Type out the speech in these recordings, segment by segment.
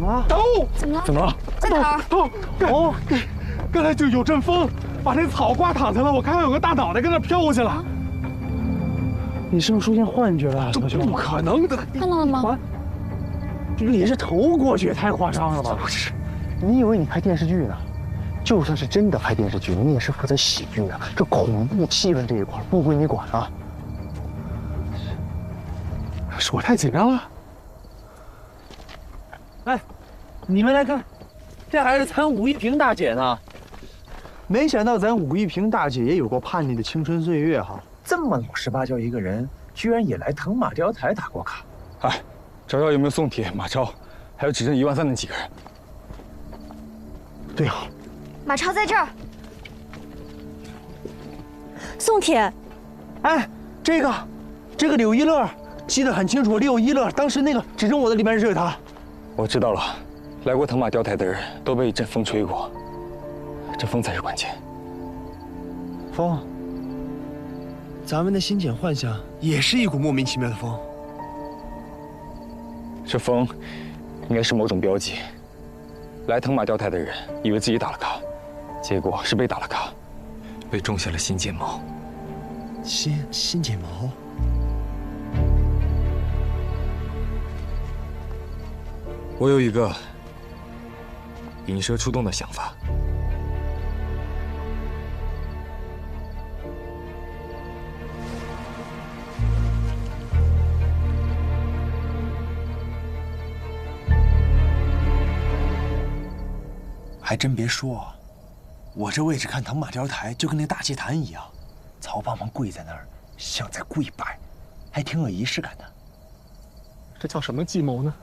么？走！怎么了？怎么了？在哪儿？哦，刚才就有阵风，把那草刮躺下了。我看到有个大脑袋跟那飘过去了。你是不是出现幻觉了？这不可能的！看到了吗？你是头过去，也太夸张了吧？不是，你以为你拍电视剧呢？就算是真的拍电视剧，你也是负责喜剧的。这恐怖气氛这一块不归你管啊！是我太紧张了。哎，你们来看，这还是咱武一平大姐呢。没想到咱武一平大姐也有过叛逆的青春岁月哈。这么老实巴交一个人，居然也来藤马钓台打过卡。哎，找找有没有宋铁、马超，还有只剩1万3的几个人。对啊，马超在这儿。宋铁，哎，这个柳一乐记得很清楚，柳一乐当时那个指证我的里面是他。我知道了，来过藤马钓台的人都被一阵风吹过，这风才是关键。风，咱们的心茧幻象也是一股莫名其妙的风。这风应该是某种标记。来藤马钓台的人以为自己打了卡，结果是被打了卡，被种下了新睫毛。新睫毛。我有一个引蛇出洞的想法。还真别说，我这位置看藤马钓台就跟那大祭坛一样，曹帮忙跪在那儿，像在跪拜，还挺有仪式感的。这叫什么计谋呢？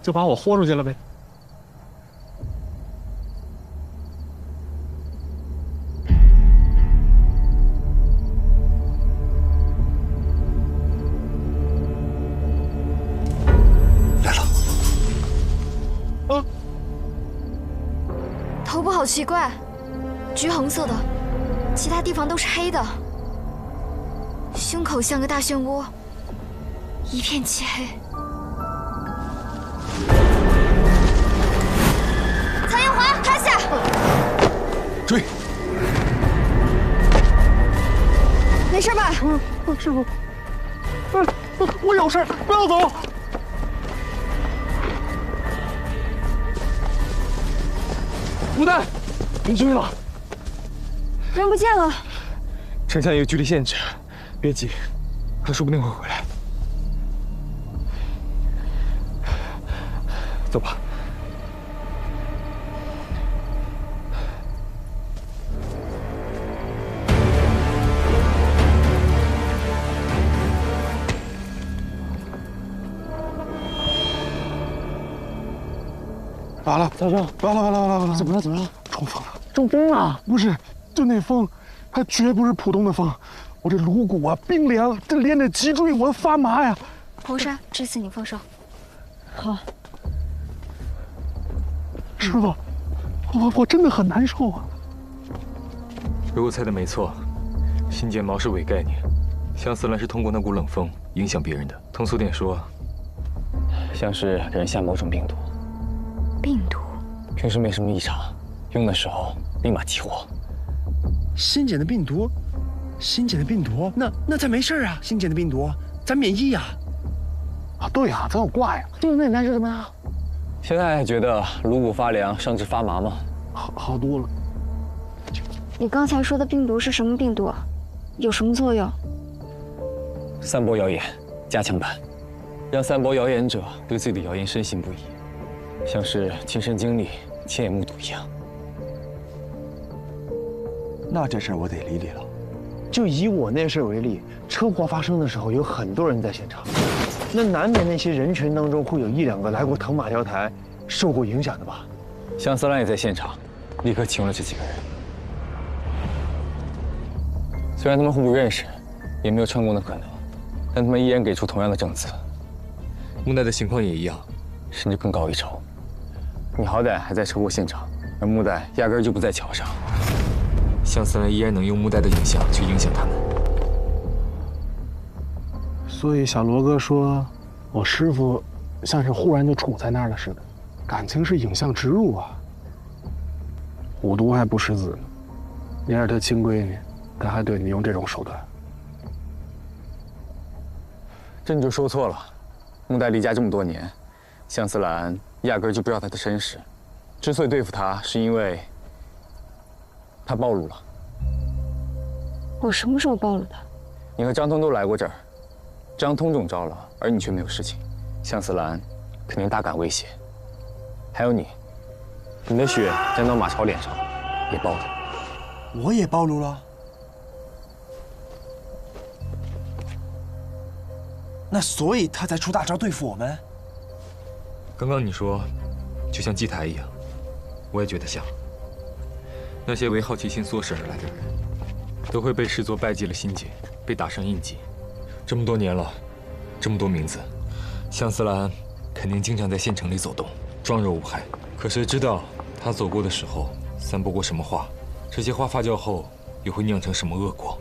就把我豁出去了呗。来了。头部好奇怪，橘红色的，其他地方都是黑的。胸口像个大漩涡，一片漆黑。曹艳华，趴下！追！没事吧？师傅，我有事，不要走。吴丹，别追了，人不见了。城墙有距离限制，别急，他说不定会回来。走吧。完了，曹兄，完了！怎么了？怎么了？中风了！中风了？不是，就那风，它绝不是普通的风。我这颅骨啊冰凉，这连着脊椎我发麻呀。侯山，这次你放手。好。师傅，我真的很难受啊。如果猜的没错，新睫毛是伪概念，相思兰是通过那股冷风影响别人的。通俗点说，像是给人下某种病毒。病毒？平时没什么异常，用的时候立马激活。新茧的病毒，那咱没事啊。新茧的病毒，咱免疫呀。啊，对呀，咱有挂呀。对，那你难受怎么样？现在还觉得颅骨发凉、上肢发麻吗？好多了。你刚才说的病毒是什么病毒啊？有什么作用？散播谣言，加强版，让散播谣言者对自己的谣言深信不疑，像是亲身经历、亲眼目睹一样。那这事儿我得理理了。就以我那事儿为例，车祸发生的时候有很多人在现场，那难免那些人群当中会有1、2个来过藤马钓台、受过影响的吧？香思兰也在现场，立刻启用了这几个人。虽然他们互不认识，也没有串供的可能，但他们依然给出同样的证词。木奈的情况也一样，甚至更高一筹。你好歹还在车祸现场，而木代压根就不在桥上。香思兰依然能用木代的影像去影响他们。所以小罗哥说，我师傅像是忽然就杵在那儿了似的。感情是影像植入啊。五毒还不识字呢，你是他亲闺女，他还对你用这种手段。这你就说错了。穆代离家这么多年，向思兰压根就不知道他的身世。之所以对付他，是因为他暴露了。我什么时候暴露的？你和张通都来过这儿，张通中招了，而你却没有事情。向思兰肯定大感威胁。还有你，你的血沾到马超脸上，也暴露。我也暴露了。那所以他才出大招对付我们。刚刚你说，就像祭台一样，我也觉得像。那些为好奇心唆使而来的人，都会被视作拜祭了心结，被打上印记。这么多年了，这么多名字，向思兰肯定经常在县城里走动，装若无害。可谁知道他走过的时候散播过什么话？这些话发酵后，又会酿成什么恶果？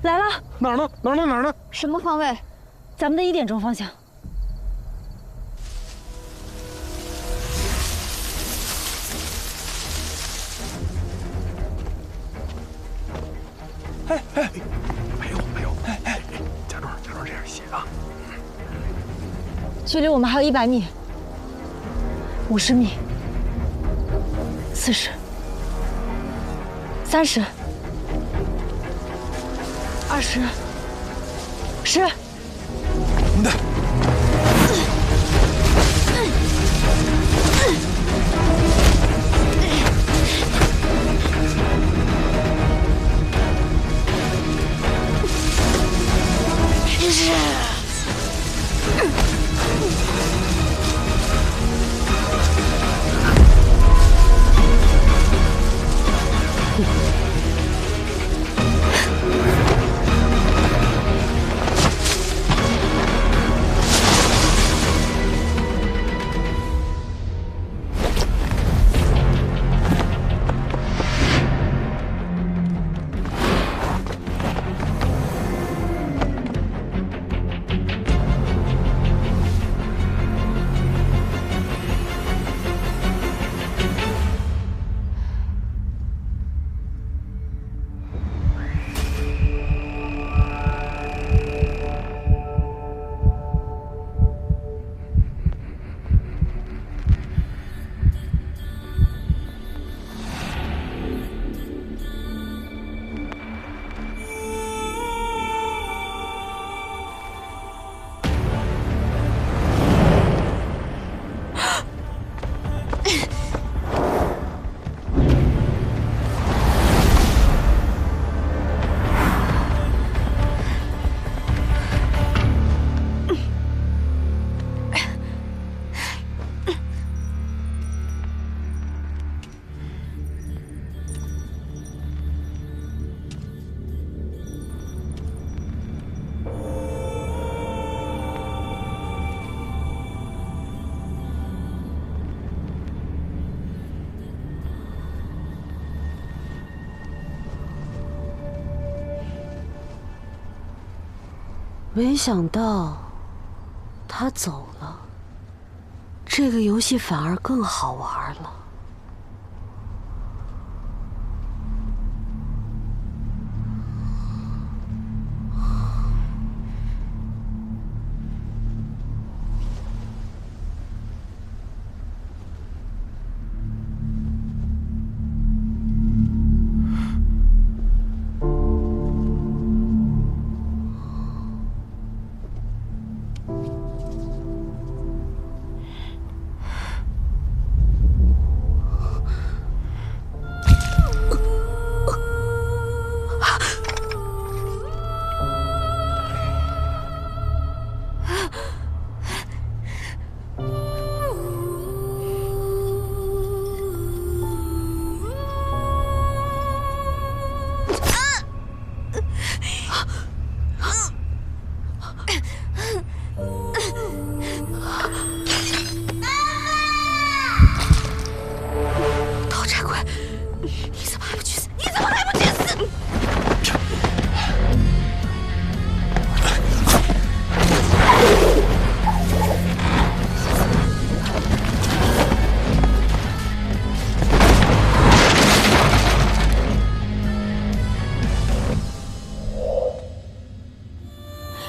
来了，哪儿呢？哪儿呢？哪儿呢？什么方位？咱们的1点钟方向。假装这样写啊。距离我们还有100米、50米、40、30、20、10。你的。没想到他走了，这个游戏反而更好玩了。讨债鬼，你怎么还不去死？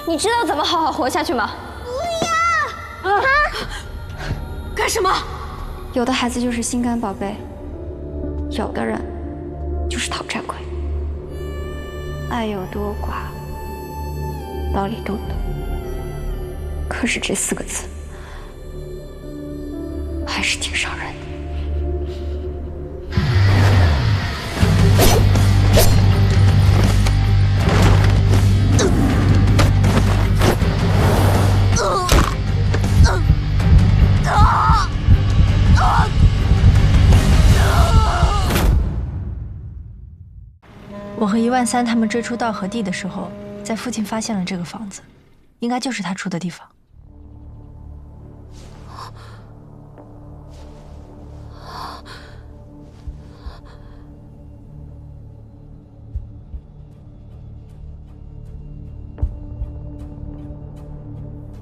你知道怎么好好活下去吗？不要！啊！干什么？有的孩子就是心肝宝贝，有的人就是讨债鬼。爱有多寡，道理都懂，可是这4个字还是挺伤人的。我和13000他们追出道和地的时候，在附近发现了这个房子，应该就是他住的地方。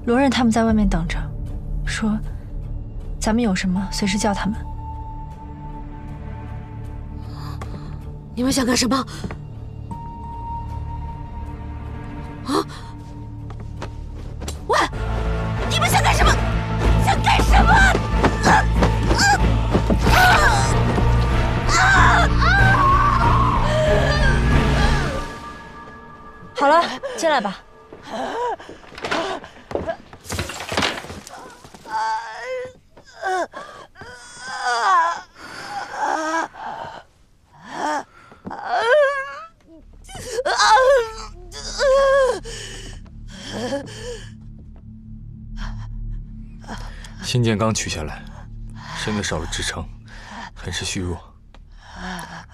罗任他们在外面等着，说咱们有什么随时叫他们。你们想干什么？啊！喂，你们想干什么？想干什么？好了，进来吧。心腱刚取下来，身子少了支撑，很是虚弱，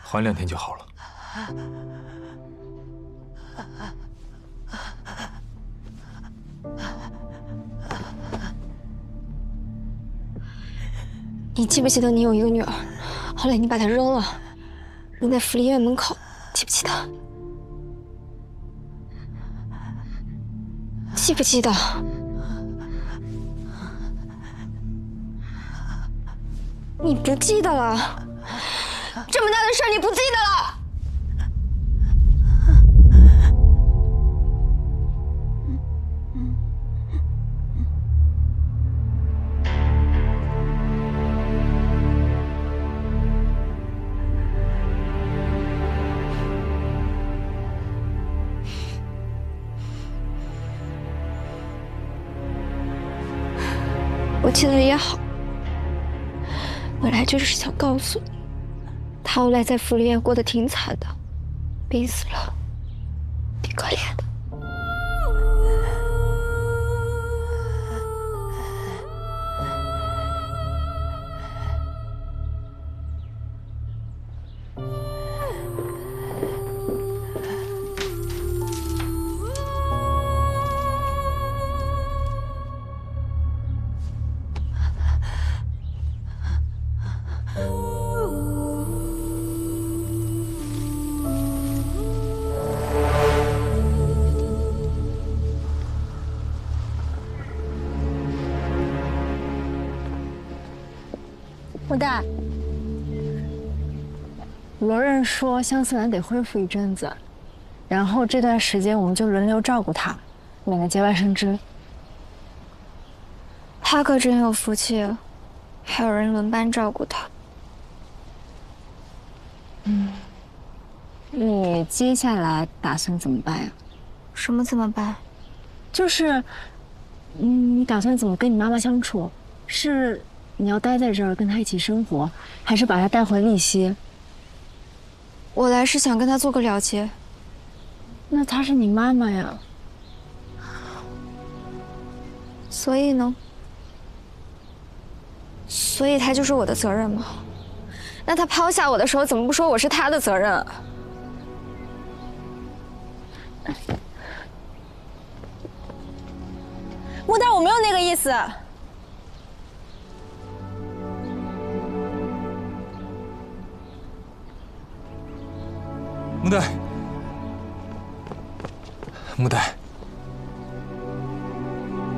缓2天就好了。你记不记得你有一个女儿，后来你把她扔了，扔在福利院门口，记不记得？记不记得？你不记得了？这么大的事儿你不记得了？我记得也好，本来就是想告诉你，他后来在福利院过得挺惨的，病死了，挺可怜的。穆代，罗任说香思兰得恢复一阵子，然后这段时间我们就轮流照顾她，免得节外生枝。他可真有福气，还有人轮班照顾他。你接下来打算怎么办呀？什么怎么办？就是，你打算怎么跟你妈妈相处？是你要待在这儿跟她一起生活，还是把她带回利溪？我来是想跟她做个了结。那她是你妈妈呀。所以呢？所以她就是我的责任吗？那她抛下我的时候，怎么不说我是她的责任啊？穆代，我没有那个意思。穆代，穆代，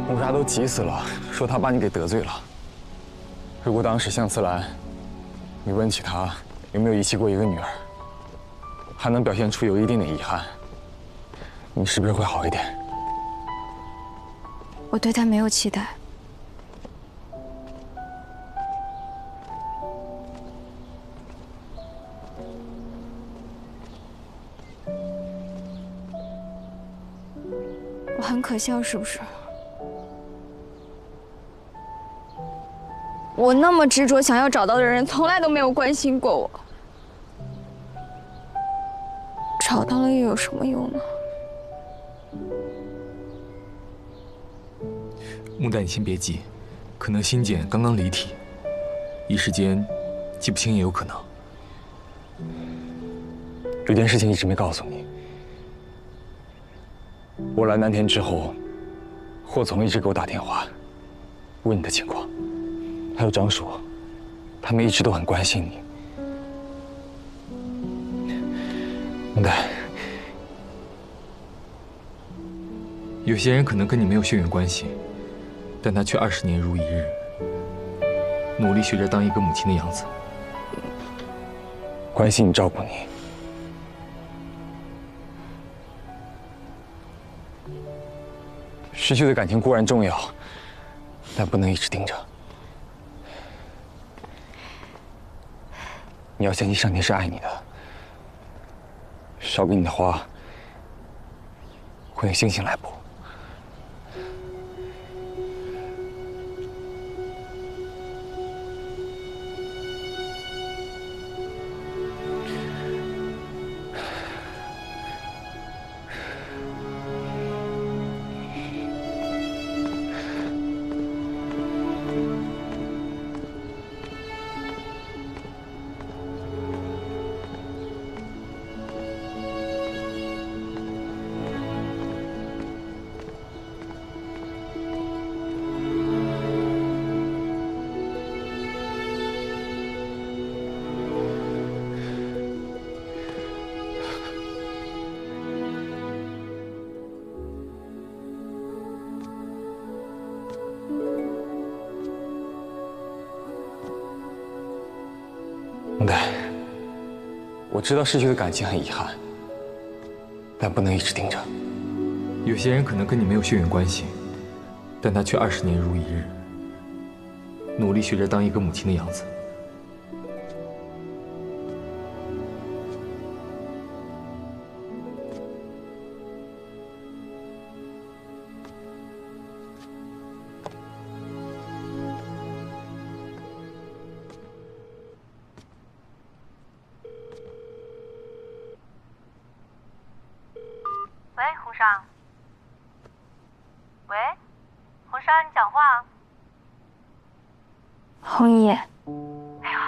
穆莎都急死了，说他把你给得罪了。如果当时香思兰，你问起她有没有遗弃过一个女儿，还能表现出有一点点遗憾，你是不是会好一点？我对他没有期待。我很可笑，是不是？我那么执着想要找到的人，从来都没有关心过我。找到了又有什么用呢？木代，你先别急，可能心简刚刚离体，一时间记不清也有可能。有件事情一直没告诉你。我来南田之后，霍总一直给我打电话，问你的情况，还有张叔，他们一直都很关心你。木代，有些人可能跟你没有血缘关系，但他却20年如一日，努力学着当一个母亲的样子，关心你，照顾你。失去的感情固然重要，但不能一直盯着。你要相信上天是爱你的，烧给你的花会有星星来补。木代，我知道失去的感情很遗憾，但不能一直盯着。有些人可能跟你没有血缘关系，但他却20年如一日，努力学着当一个母亲的样子。喂，红裳。喂，红裳，你讲话。红姨，哎呦，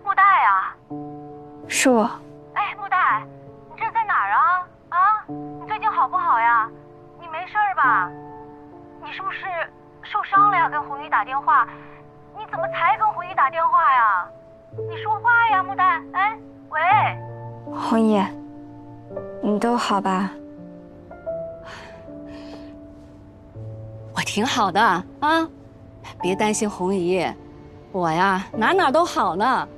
木代啊！是我。哎，木代，你这在哪儿啊？啊，你最近好不好呀？你没事儿吧？你是不是受伤了呀？跟红姨打电话，你怎么才跟红姨打电话呀？你说话呀，木代。哎，喂。红姨，你都好吧？我挺好的啊，别担心红姨，我呀哪都好呢。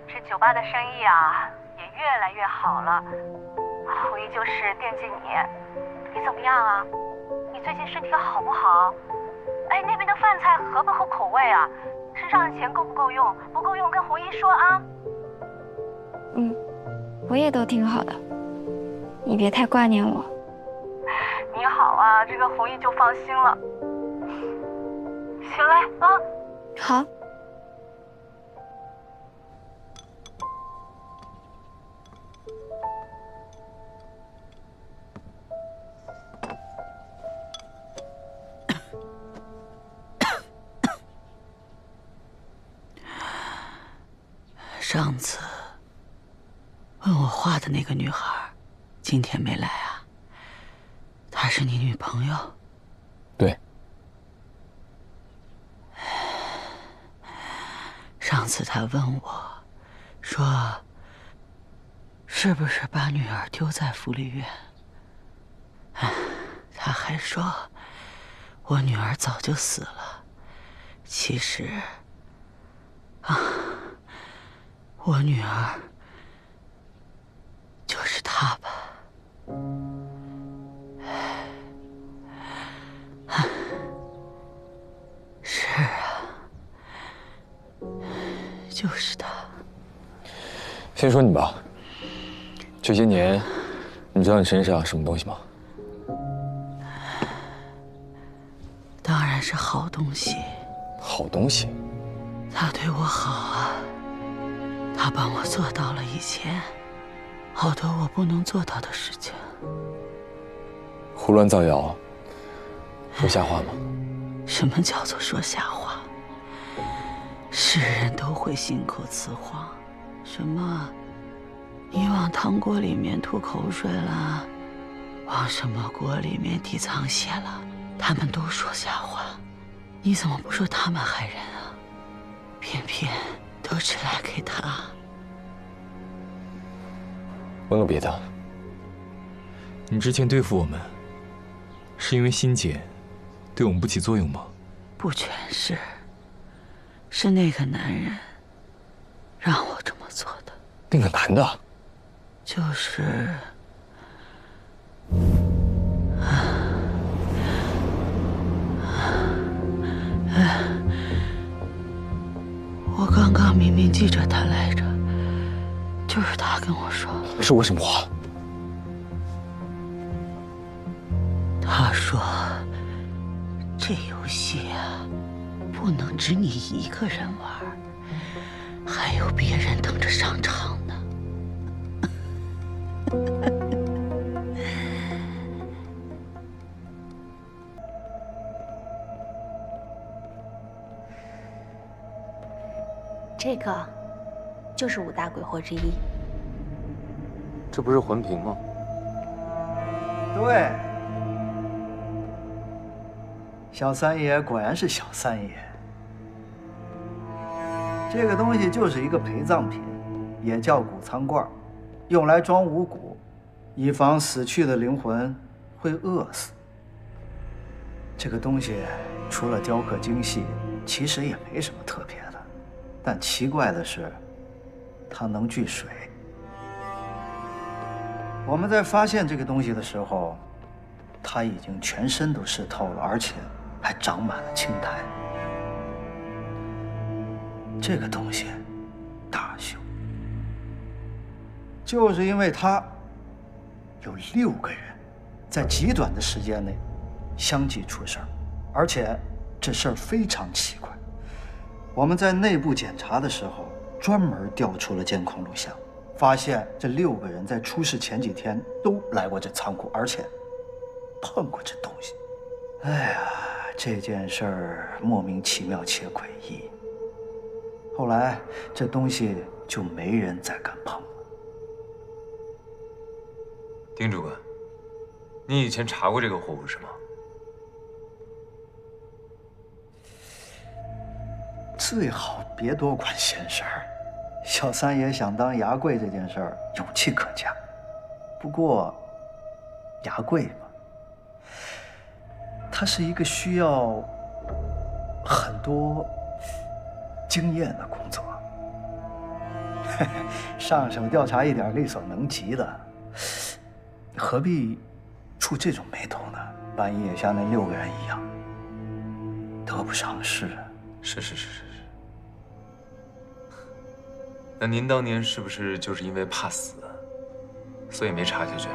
这酒吧的生意啊也越来越好了，红姨就是惦记你。你怎么样啊？你最近身体好不好？哎，那边的饭菜合不合口味啊？身上的钱够不够用？不够用跟红姨说啊。我也都挺好的，你别太挂念我。你好啊，这个红姨就放心了。行嘞啊。好。上次问我画的那个女孩，今天没来啊？她是你女朋友？对。上次她问我，说是不是把女儿丢在福利院？她还说我女儿早就死了。其实我女儿就是她吧。先说你吧，这些年，你知道你身上什么东西吗？当然是好东西。好东西？他对我好啊，他帮我做到了以前好多我不能做到的事情。胡乱造谣，说瞎话吗？什么叫做说瞎话？是人都会信口雌黄，什么你往汤锅里面吐口水了，往什么锅里面滴脏血了，他们都说瞎话。你怎么不说他们害人啊？偏偏都只赖给他。问个别的，你之前对付我们，是因为欣姐对我们不起作用吗？不全是，是那个男人让我这么做的。那个男的？就是我刚刚明明记着他来着，就是他跟我说。说过什么话？他说这游戏啊，不能只你一个人玩，还有别人等着上场呢。这个就是5大鬼惑之一。这不是魂瓶吗？对，小三爷果然是小三爷。这个东西就是一个陪葬品，也叫谷仓罐，用来装五谷，以防死去的灵魂会饿死。这个东西除了雕刻精细，其实也没什么特别的。但奇怪的是，它能聚水。我们在发现这个东西的时候，它已经全身都湿透了，而且还长满了青苔。这个东西大凶，就是因为它有6个人在极短的时间内相继出事儿，而且这事儿非常奇怪。我们在内部检查的时候，专门调出了监控录像，发现这6个人在出事前几天都来过这仓库，而且碰过这东西。哎呀，这件事儿莫名其妙且诡异。后来这东西就没人再敢碰了。丁主管，你以前查过这个货物是吗？最好别多管闲事儿。小三爷想当牙柜这件事儿勇气可嘉，不过牙柜嘛，它是一个需要很多经验的工作，上手调查一点力所能及的，何必触这种霉头呢？万一也像那6个人一样，得不偿失啊！是。那您当年是不是就是因为怕死，所以没查下去啊？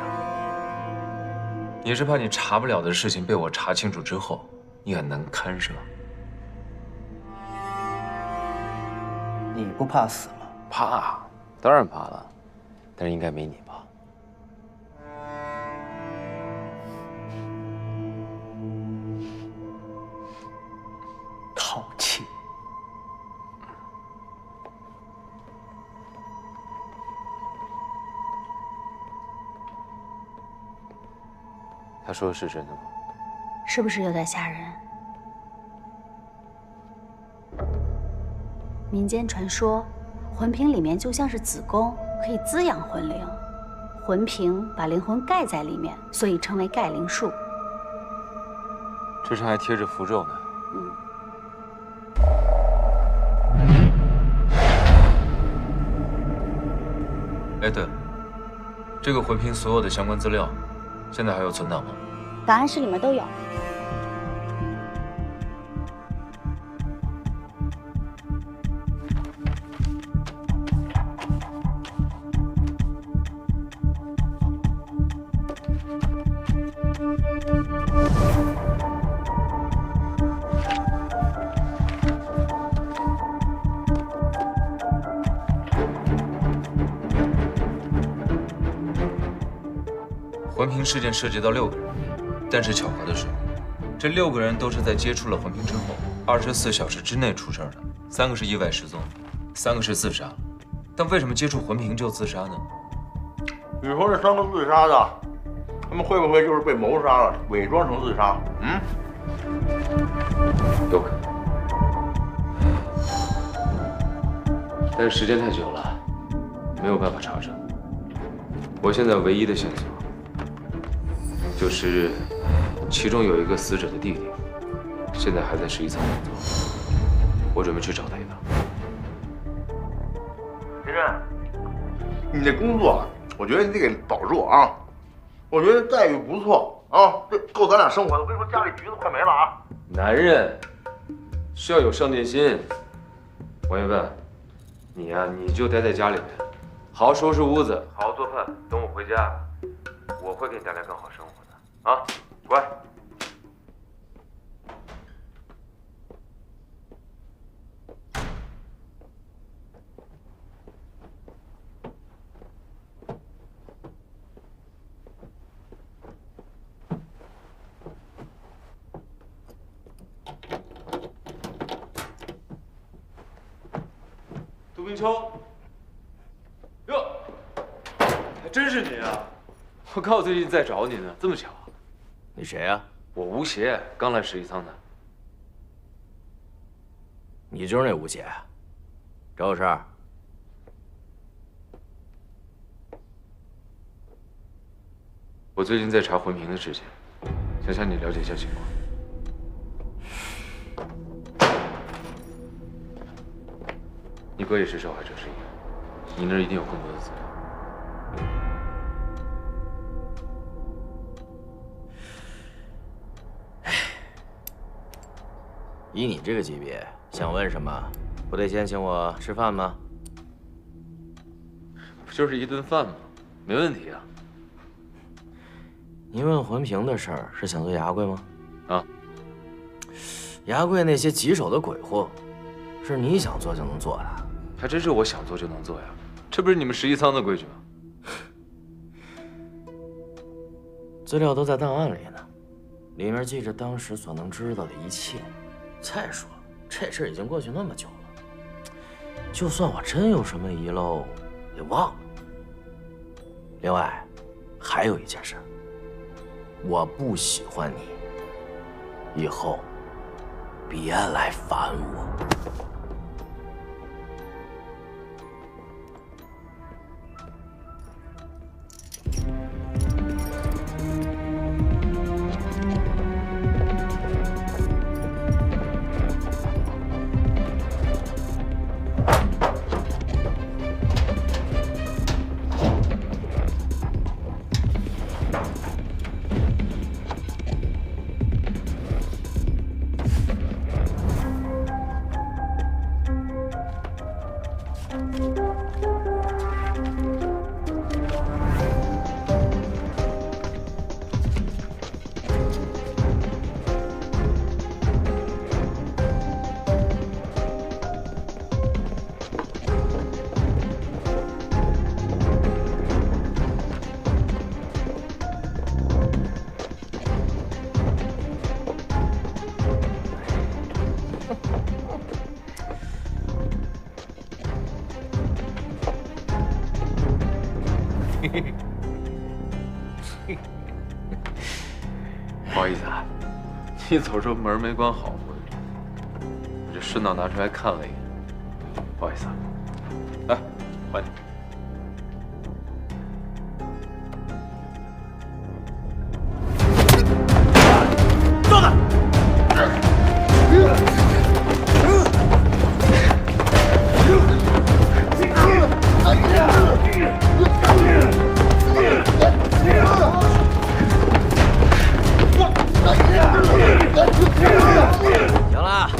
也是怕你查不了的事情被我查清楚之后，你很难堪是吧？你不怕死吗？怕，当然怕了，但是应该没你怕。淘气。他说的是真的吗？是不是有点吓人？民间传说，魂瓶里面就像是子宫，可以滋养魂灵。魂瓶把灵魂盖在里面，所以称为盖灵术。这上还贴着符咒呢。哎，对了，这个魂瓶所有的相关资料，现在还有存档吗？档案室里面都有。环评事件涉及到6个人，但是巧合的是，这6个人都是在接触了环评之后24小时之内出事的，3个是意外失踪，3个是自杀。但为什么接触环评就自杀呢？你说这3个自杀的，他们会不会就是被谋杀了，伪装成自杀？有可能。但是时间太久了，没有办法查证。我现在唯一的线索就是其中有一个死者的弟弟，现在还在11层工作，我准备去找他一趟。别人，你这工作，我觉得你得给保住啊！我觉得待遇不错啊，这够咱俩生活的。我跟你说，家里橘子快没了啊！男人需要有上进心。王一问，你呀，你就待在家里面，好好收拾屋子，好好做饭，等我回家，我会给你带来更好生活的啊！乖。杜冰秋，哟，还真是你啊！我刚好最近在找你呢，这么巧？你谁呀？我吴邪，刚来11仓的。你就是那吴邪？找我事儿？我最近在查环评的事情，想向你了解一下情况。你哥也是受害者之一，你那儿一定有更多的资料。以你这个级别，想问什么，不得先请我吃饭吗？不就是一顿饭吗？没问题啊。你问环评的事儿是想做牙柜吗？啊，牙柜那些棘手的鬼货，是你想做就能做的？还真是我想做就能做呀，这不是你们11仓的规矩吗？资料都在档案里呢，里面记着当时所能知道的一切。再说了，这事已经过去那么久了，就算我真有什么遗漏，也忘了。另外，还有一件事，我不喜欢你，以后别来烦我。不好意思啊，你走时候门没关好，我就顺道拿出来看了一眼，不好意思啊。来，还你。坐那！行了，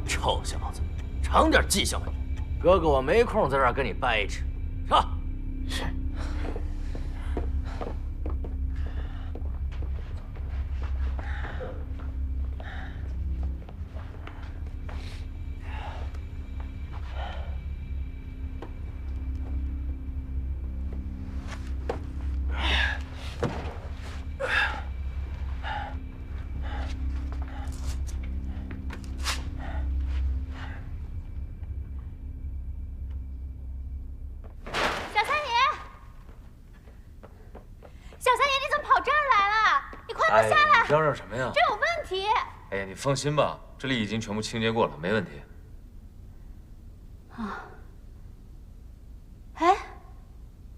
臭小子，长点记性吧你！哥哥我没空在这儿跟你掰扯，上。是。快下来！你嚷嚷什么呀？这有问题！哎呀，你放心吧，这里已经全部清洁过了，没问题。啊！哎，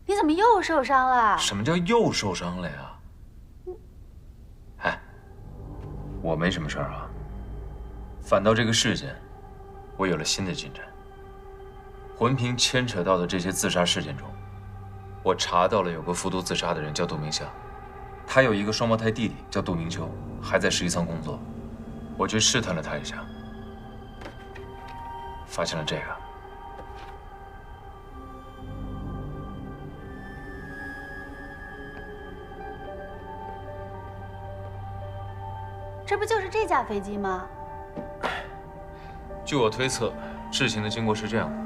你怎么又受伤了？什么叫又受伤了呀？哎，我没什么事儿啊。反倒这个事件，我有了新的进展。魂瓶牵扯到的这些自杀事件中，我查到了有个服毒自杀的人叫杜明夏，他有一个双胞胎弟弟叫杜明秋，还在11仓工作。我去试探了他一下，发现了这个。这不就是这架飞机吗？据我推测，事情的经过是这样的。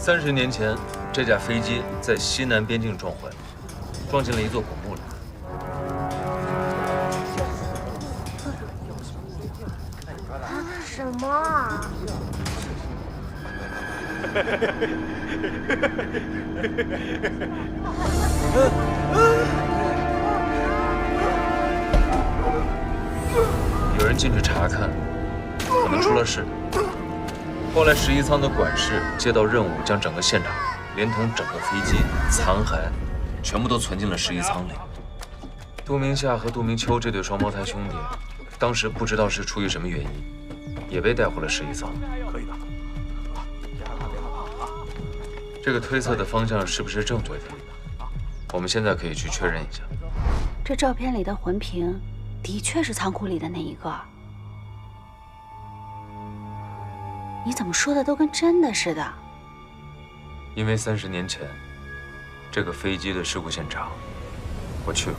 30年前，这架飞机在西南边境撞坏了，撞进了一座古墓里。什么啊？有人进去查看，可能出了事。后来11仓的管事接到任务，将整个现场连同整个飞机残骸全部都存进了11仓里。杜明夏和杜明秋这对双胞胎兄弟，当时不知道是出于什么原因，也被带回了11仓。可以的。这个推测的方向是不是正确的？我们现在可以去确认一下。这照片里的魂瓶，的确是仓库里的那一个。你怎么说的都跟真的似的？因为30年前，这个飞机的事故现场，我去了。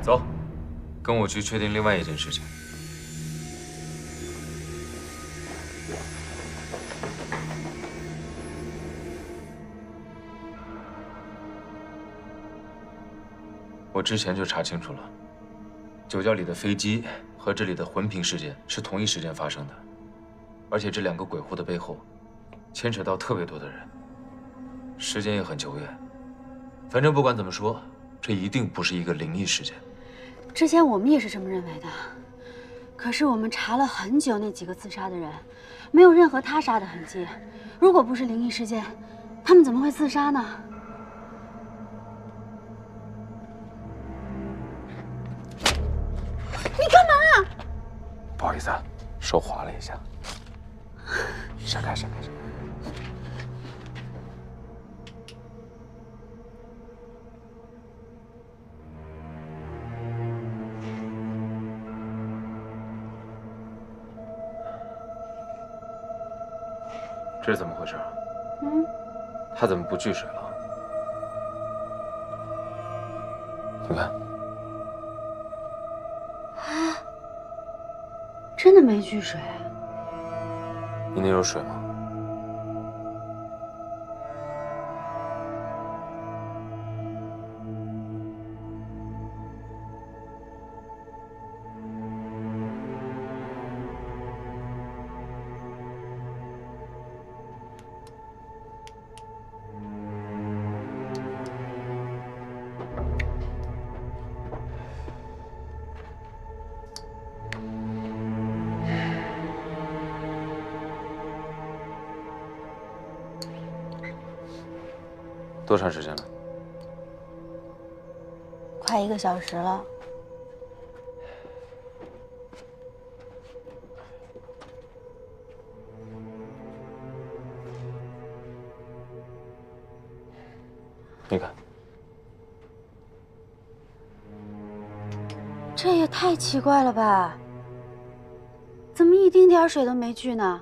走，跟我去确定另外一件事情。我之前就查清楚了，酒窖里的飞机和这里的魂瓶事件是同一时间发生的，而且这2个鬼户的背后，牵扯到特别多的人，时间也很久远。反正不管怎么说，这一定不是一个灵异事件。之前我们也是这么认为的，可是我们查了很久，那几个自杀的人，没有任何他杀的痕迹。如果不是灵异事件，他们怎么会自杀呢？你干嘛？不好意思啊，手滑了一下。闪开，闪开，闪开。这是怎么回事？他怎么不聚水了？你看。真的没聚水？你那有水吗？多长时间了？快1个小时了。你看，这也太奇怪了吧？怎么一丁点水都没聚呢？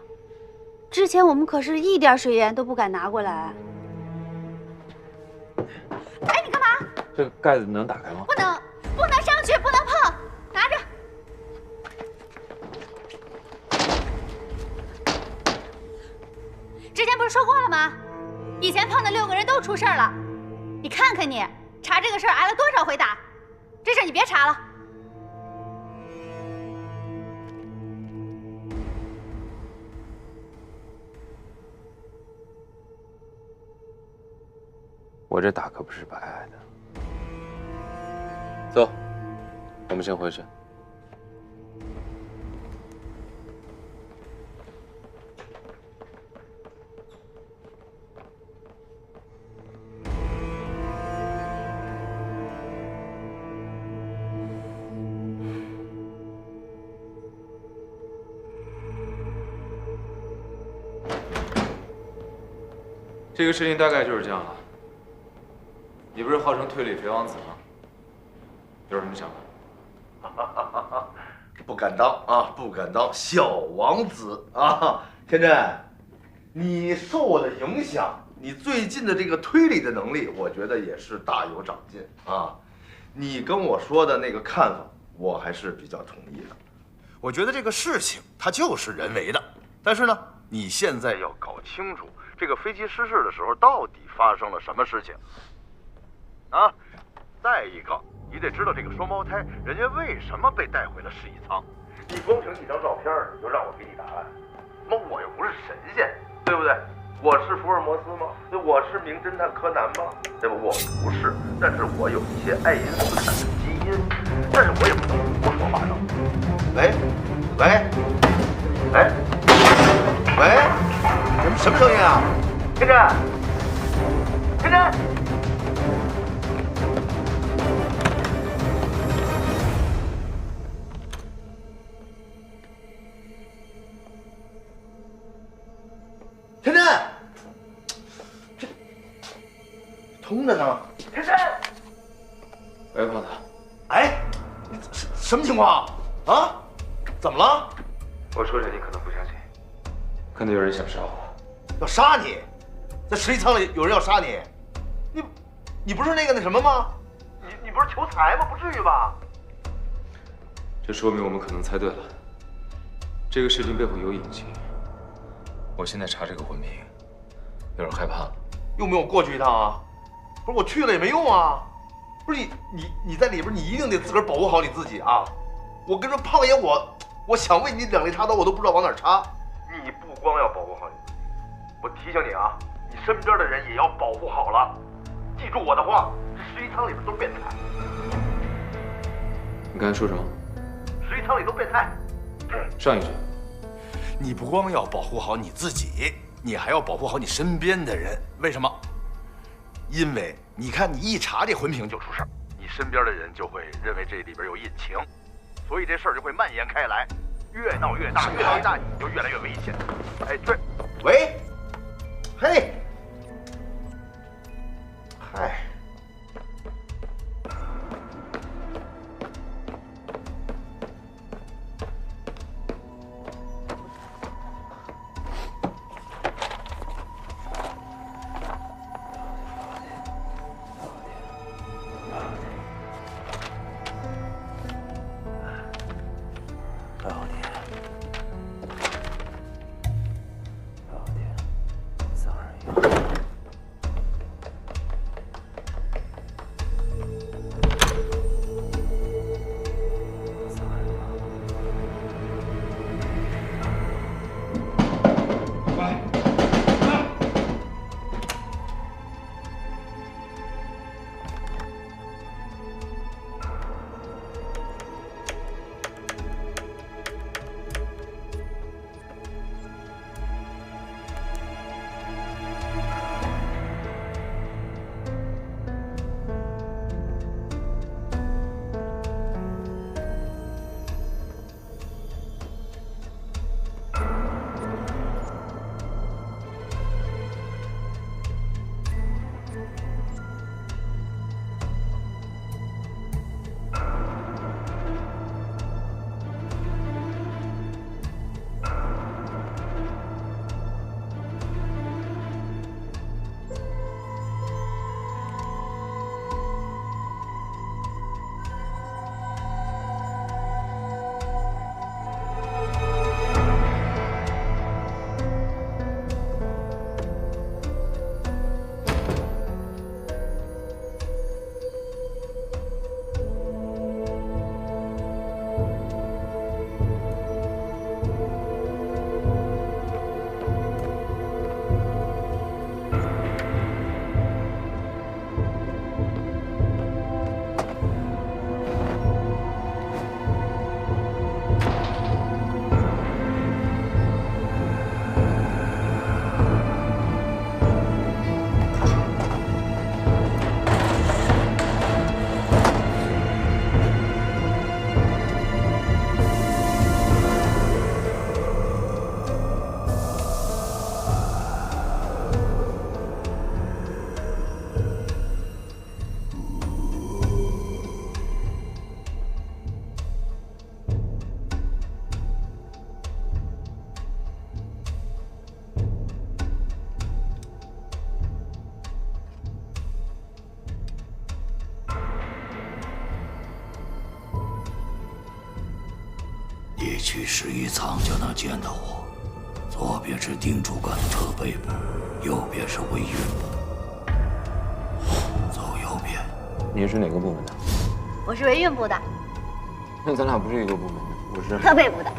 之前我们可是一点水盐都不敢拿过来。哎，你干嘛？这个盖子能打开吗？不能，不能上去，不能碰，拿着。之前不是说过了吗？以前碰的6个人都出事了。你看看你，查这个事儿挨了多少回打？这事儿你别查了。我这打可不是白挨的。走，我们先回去。这个事情大概就是这样了。你不是号称推理肥王子吗？有什么想法？不敢当啊，不敢当小王子啊！天真，你受我的影响，你最近的这个推理的能力，我觉得也是大有长进啊。你跟我说的那个看法，我还是比较同意的。我觉得这个事情它就是人为的，但是呢，你现在要搞清楚这个飞机失事的时候到底发生了什么事情啊。再一个，你得知道这个双胞胎人家为什么被带回了试衣舱。你光凭几张照片你就让我给你答案，那我又不是神仙，对不对？我是福尔摩斯吗？我是名侦探柯南吗？对吧？我不是，但是我有一些爱因斯坦的基因，但是我也不能胡说八道。喂，喂，喂，喂，什么声音啊？天真，天真。天真，这通着呢。天真，喂，胖子。哎，什么情况啊？怎么了？我说着你可能不相信，可能有人想杀我。要杀你？在实习舱里有人要杀你？你不是那什么吗？你不是求财吗？不至于吧？这说明我们可能猜对了，这个事情背后有隐情。我现在查这个魂瓶，有点害怕了。用不用我过去一趟啊？不是我去了也没用啊！不是你在里边，你一定得自个儿保护好你自己啊！我跟你说，胖爷，我想为你2肋插刀，我都不知道往哪插。你不光要保护好你自己，我提醒你啊，你身边的人也要保护好了。记住我的话，这实习舱里边都是变态。你刚才说什么？实习舱里都变态。上一句。你不光要保护好你自己，你还要保护好你身边的人。为什么？因为你看，你一查这魂瓶就出事儿，你身边的人就会认为这里边有隐情，所以这事儿就会蔓延开来，越闹越大，越闹越大，你就越来越危险。哎，对，喂，嘿，嗨。你去十一仓就能见到我，左边是丁主管的特备部，右边是维运部。走右边。你是哪个部门的？我是维运部的。那咱俩不是一个部门的，我是特备部的。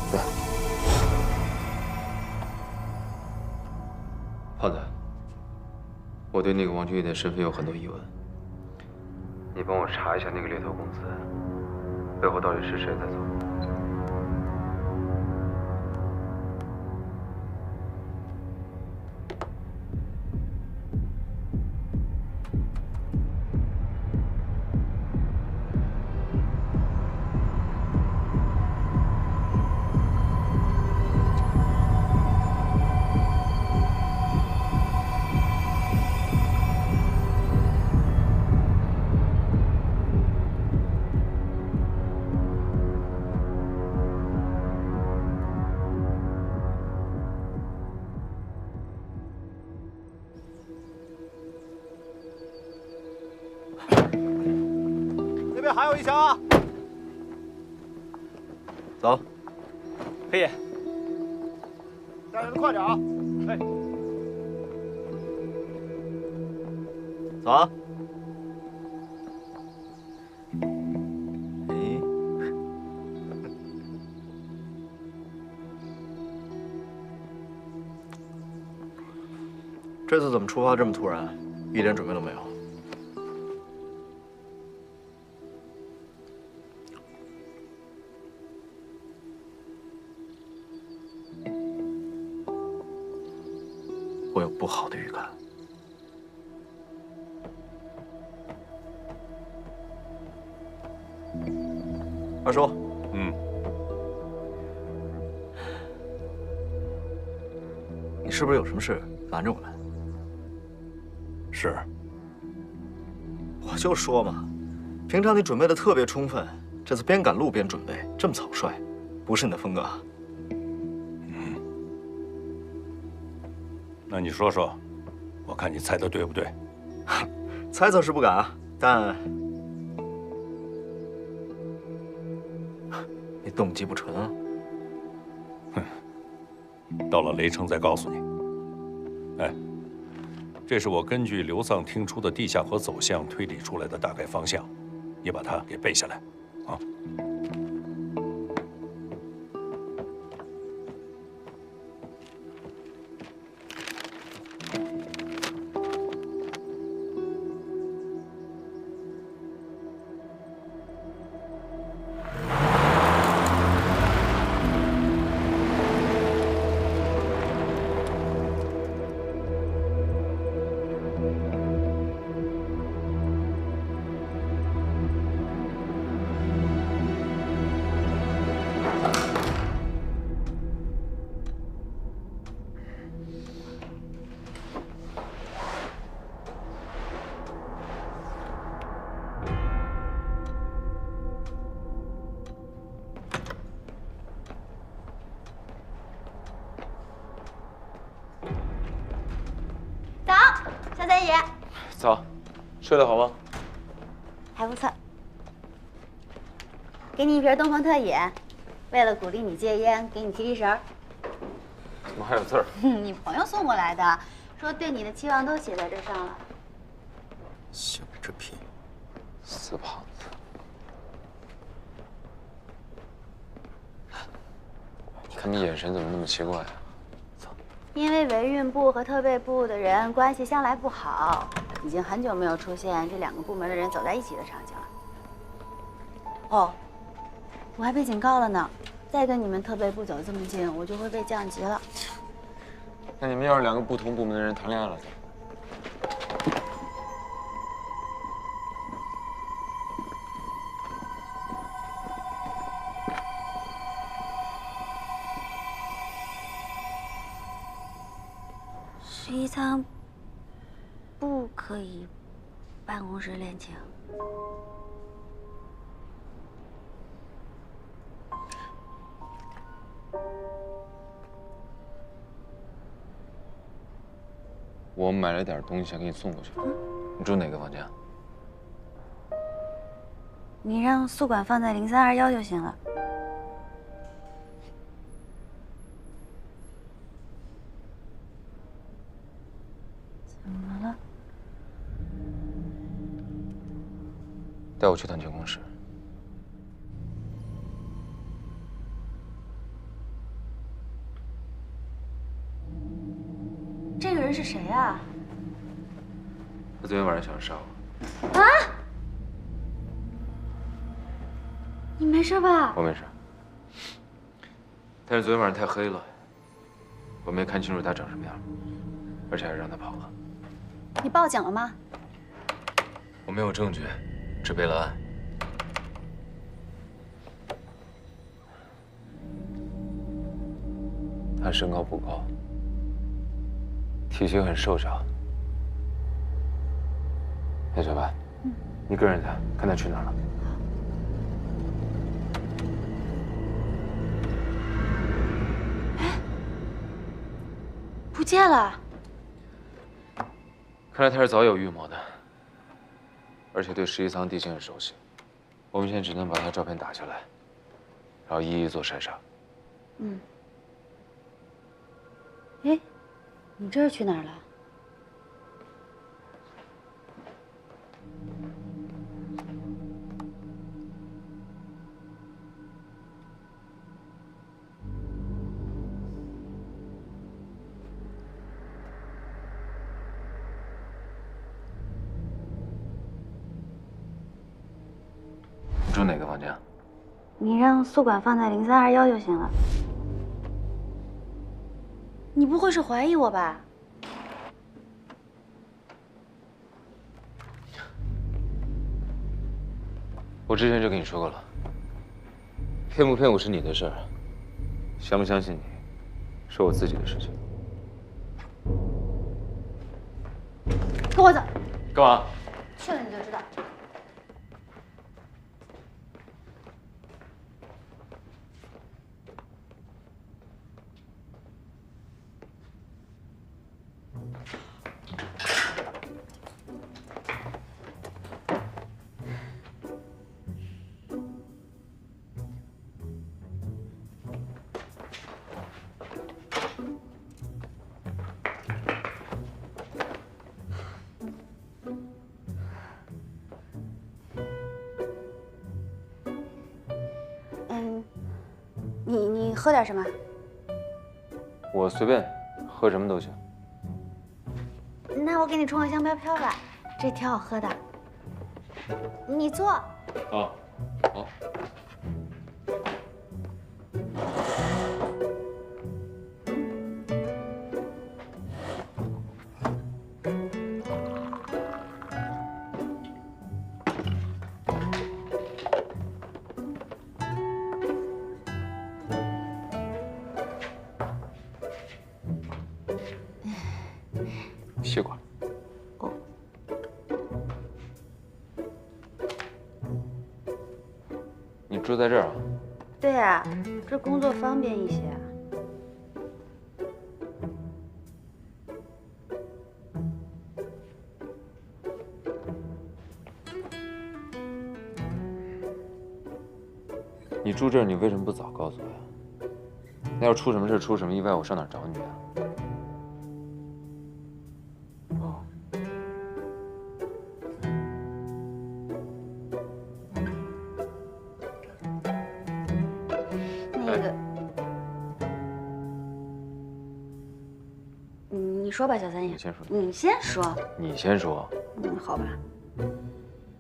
对。胖子，我对那个王俊义的身份有很多疑问，你帮我查一下那个猎头公司背后到底是谁在做。那边还有一枪啊！走。黑爷，带人快点啊！哎，走啊！这次怎么出发这么突然？一点准备都没有。我有不好的预感。二叔，你是不是有什么事瞒着我们？是。我就说嘛，平常你准备的特别充分，这次边赶路边准备，这么草率，不是你的风格。那你说说，我看你猜的对不对？猜测是不敢啊，但你动机不纯啊。到了雷城再告诉你。哎，这是我根据流丧听出的地下河走向推理出来的大概方向，你把它给背下来，啊。早，小三爷。早，睡得好吗？还不错。给你一瓶东风特饮，为了鼓励你戒烟，给你提提神儿。怎么还有字儿？你朋友送过来的，说对你的期望都写在这上了。性质之品，死胖子。你看你眼神怎么那么奇怪啊？因为维运部和特备部的人关系向来不好，已经很久没有出现这两个部门的人走在一起的场景了。哦，我还被警告了呢，再跟你们特备部走这么近，我就会被降级了。那你们要是两个不同部门的人谈恋爱了？十一仓不可以办公室恋情。我买了点东西想给你送过去，你住哪个房间？你让宿管放在0321就行了。怎么了？带我去趟监控室。这个人是谁啊？他昨天晚上想杀我。啊！你没事吧？我没事，但是昨天晚上太黑了，我没看清楚他长什么样，而且还让他跑了。你报警了吗？我没有证据，只备了案。他身高不高，体型很瘦小。哎，小白，你跟着他，看他去哪儿了。不见了。看来他是早有预谋的，而且对11仓地形很熟悉。我们现在只能把他照片打下来，然后一一做筛查。嗯。哎，你这是去哪儿了？你住哪个房间？你让宿管放在0321就行了。你不会是怀疑我吧？我之前就跟你说过了，骗不骗我是你的事儿，相不相信你，是我自己的事情。跟我走。干嘛？去了你就知道。你喝点什么？我随便，喝什么都行。那我给你冲个香飘飘吧，这挺好喝的。你坐。好，好。血管。哦。你住在这儿啊？对呀，这工作方便一些。你住这儿，你为什么不早告诉我呀？那要出什么事、出什么意外，我上哪儿找你啊？那个，你说吧，小三爷。你先说。你先说。你先说。好吧。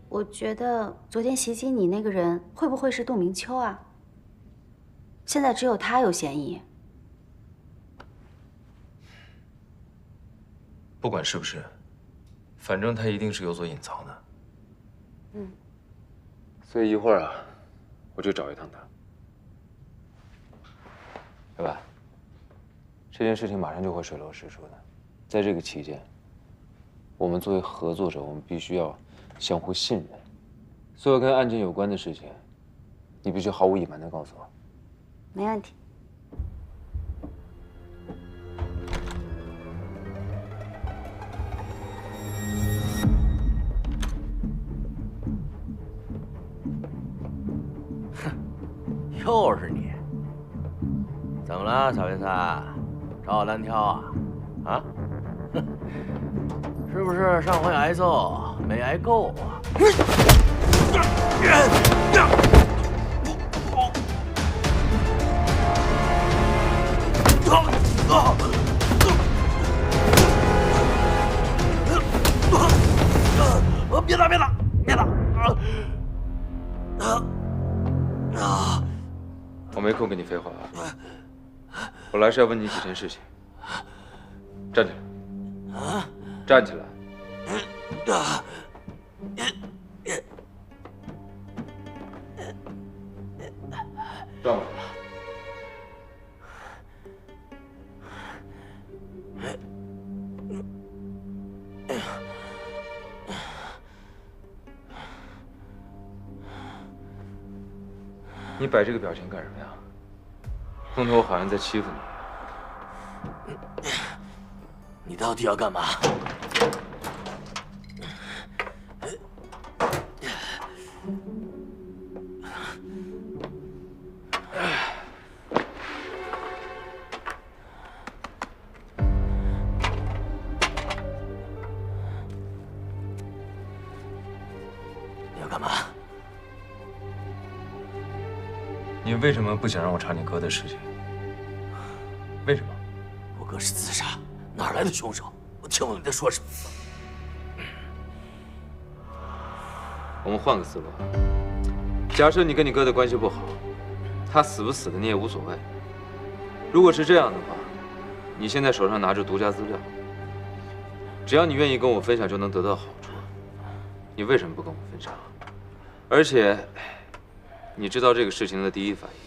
我觉得昨天袭击你那个人会不会是杜明秋啊？现在只有他有嫌疑。不管是不是，反正他一定是有所隐藏的。嗯。所以一会儿啊，我去找一趟他。小白，这件事情马上就会水落石出的，在这个期间，我们作为合作者，我们必须要相互信任。所有跟案件有关的事情，你必须毫无隐瞒地告诉我。没问题。就是你。怎么了，小云三？找我单挑啊？啊？哼，是不是上回挨揍没挨够啊？别打！别打！别打！我没空跟你废话啊！我来是要问你几件事情。站起来！站起来！转过来！你摆这个表情干什么呀？风头好像在欺负你。你到底要干嘛？你要干嘛？你为什么不想让我查你哥的事情？为什么？我哥是自杀，哪来的凶手？我听不懂你在说什么。我们换个思路啊。假设你跟你哥的关系不好，他死不死的你也无所谓。如果是这样的话，你现在手上拿着独家资料，只要你愿意跟我分享，就能得到好处。你为什么不跟我分享？而且，你知道这个事情的第一反应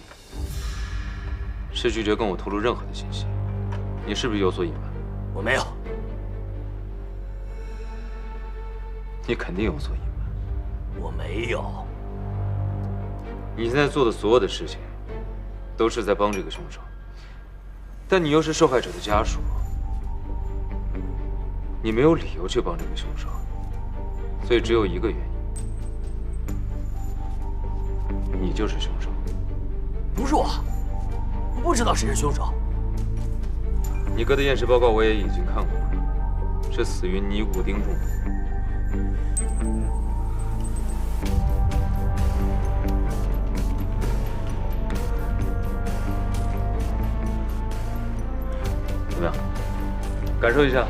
是拒绝跟我透露任何的信息，你是不是有所隐瞒？我没有。你肯定有所隐瞒。我没有。你现在做的所有的事情，都是在帮这个凶手，但你又是受害者的家属，你没有理由去帮这个凶手，所以只有一个原因，你就是凶手。不是我，我不知道谁是凶手。你哥的验尸报告我也已经看过了，是死于尼古丁中毒。怎么样？感受一下。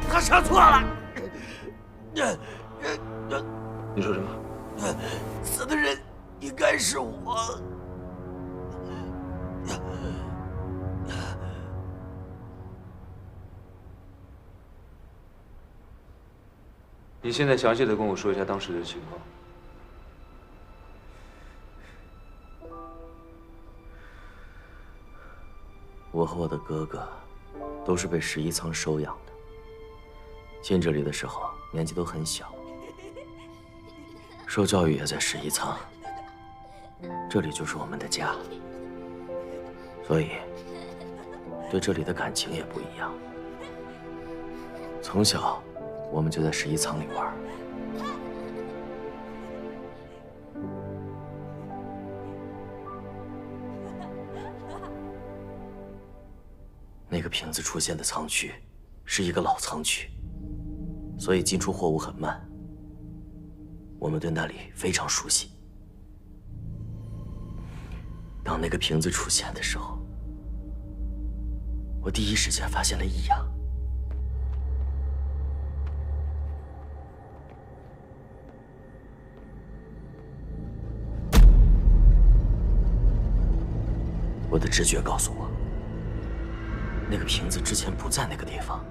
他说错了。你说什么？死的人应该是我。你现在详细的跟我说一下当时的情况。我和我的哥哥都是被11仓收养的，进这里的时候年纪都很小，受教育也在11仓，这里就是我们的家，所以对这里的感情也不一样。从小我们就在11仓里玩。那个瓶子出现的仓区是一个老仓区，所以进出货物很慢。我们对那里非常熟悉。当那个瓶子出现的时候，我第一时间发现了异样。我的直觉告诉我，那个瓶子之前不在那个地方。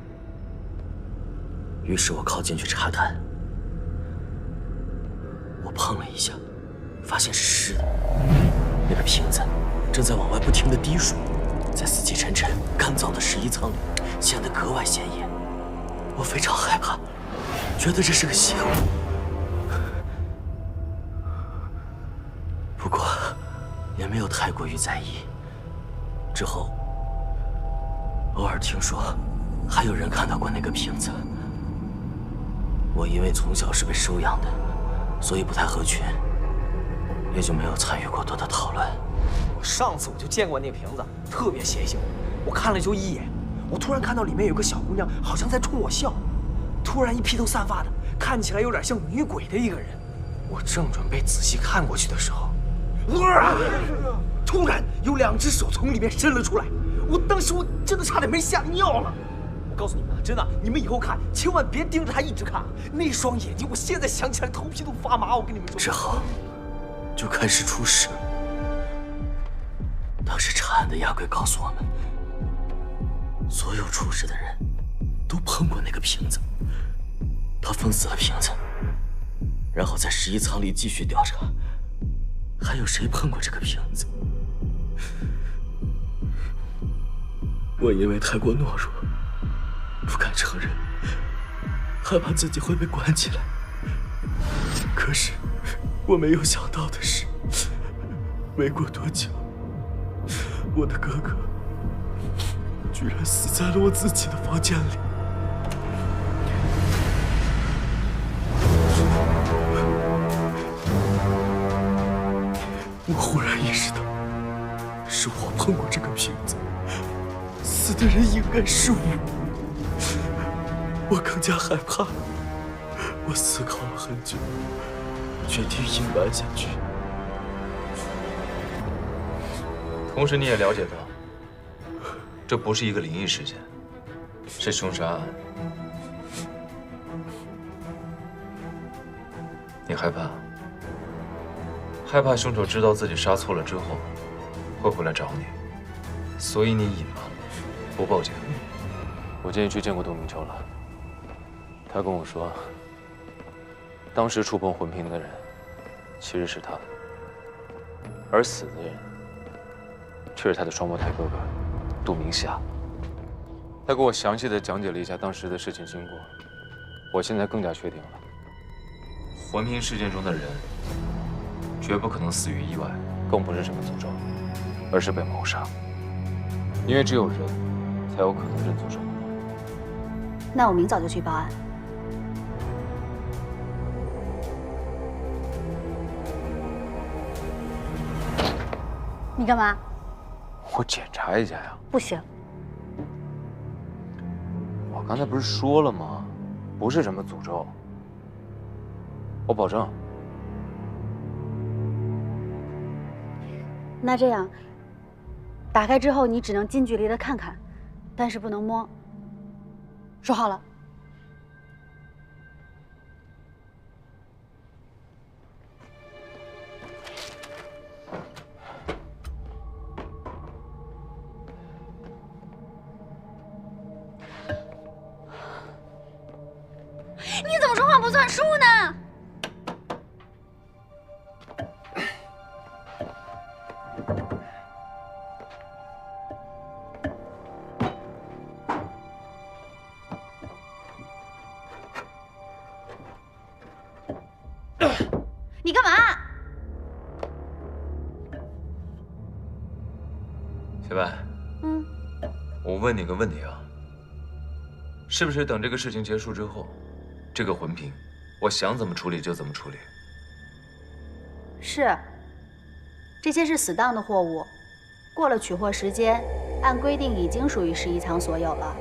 于是我靠近去查看，我碰了一下，发现是湿的。那个瓶子正在往外不停地滴水，在死气沉沉、干燥的11仓里显得格外显眼。我非常害怕，觉得这是个邪物。不过也没有太过于在意。之后，偶尔听说，还有人看到过那个瓶子。我因为从小是被收养的，所以不太合群，也就没有参与过多的讨论。上次我就见过那瓶子，特别邪性，我看了就一眼。我突然看到里面有个小姑娘，好像在冲我笑，突然一披头散发的，看起来有点像女鬼的一个人。我正准备仔细看过去的时候，突然有2只手从里面伸了出来，当时我真的差点没吓尿了。我告诉你们啊，真的，你们以后看千万别盯着他一直看，那双眼睛，我现在想起来头皮都发麻。我跟你们说，之后就开始出事。当时查案的亚贵告诉我们，所有出事的人都碰过那个瓶子，他封死了瓶子，然后在11仓里继续调查，还有谁碰过这个瓶子。我因为太过懦弱，不敢承认，害怕自己会被关起来。可是我没有想到的是，没过多久，我的哥哥居然死在了我自己的房间里。我忽然意识到，是我碰过这个瓶子，死的人应该是我。我更加害怕了。我思考了很久，决定隐瞒下去。同时，你也了解到，这不是一个灵异事件，是凶杀案。你害怕？害怕凶手知道自己杀错了之后，会回来找你，所以你隐瞒了，不报警。我今天去见过杜明秋了，他跟我说，当时触碰魂瓶的人其实是他，而死的人却是他的双胞胎哥哥杜明夏。他给我详细的讲解了一下当时的事情经过，我现在更加确定了，魂瓶事件中的人绝不可能死于意外，更不是什么诅咒，而是被谋杀。因为只有人才有可能认诅咒。那我明早就去报案。你干嘛？我检查一下呀。不行。我刚才不是说了吗？不是什么诅咒。我保证。那这样，打开之后你只能近距离的看看，但是不能摸。说好了。你怎么说话不算数呢？你干嘛？小白，我问你个问题啊，是不是等这个事情结束之后，这个魂瓶，我想怎么处理就怎么处理？是，这些是死当的货物，过了取货时间，按规定已经属于11仓所有了。